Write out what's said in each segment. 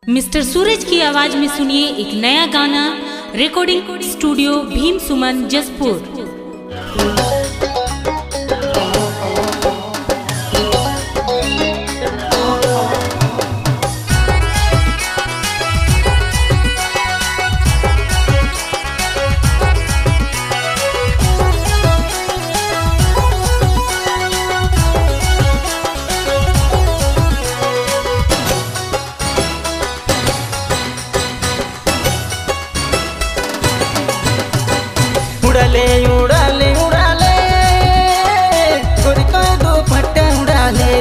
Mister सूरज की आवाज में सुनिए एक नया गाना। रिकॉर्डिंग स्टूडियो भीम सुमन जसपुर। उड़ाले उड़ाले उड़ाले कोई कोई दो फट्टा उड़ाले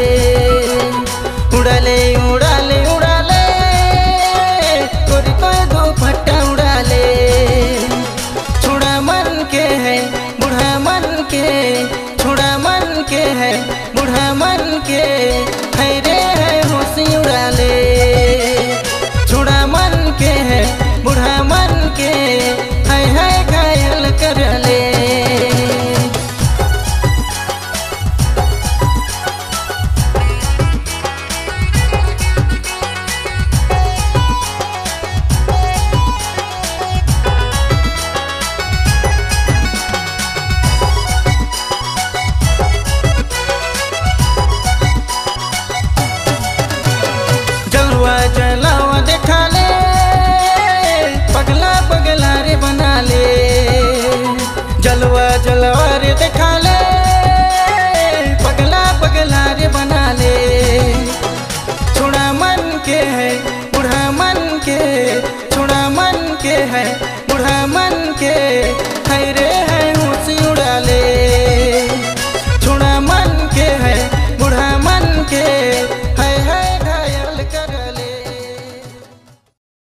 उड़ाले उड़ाले उड़ाले कोई कोई दो फट्टा उड़ाले। छोड़ा मन के है बूढ़ा मन के, छोड़ा मन के है बूढ़ा मन के, है रे है होशी उड़ाले। छोड़ा मन के है बूढ़ा मन के, है घायल कर ले। जलवा जलावा देखा ले, पगला पगला रे बना ले। जलवा जलवा रे देखा ले, पगला पगला रे बना ले। छोड़ा मन के है बूढ़ा मन के, छोड़ा मन के है बूढ़ा मन के, है रे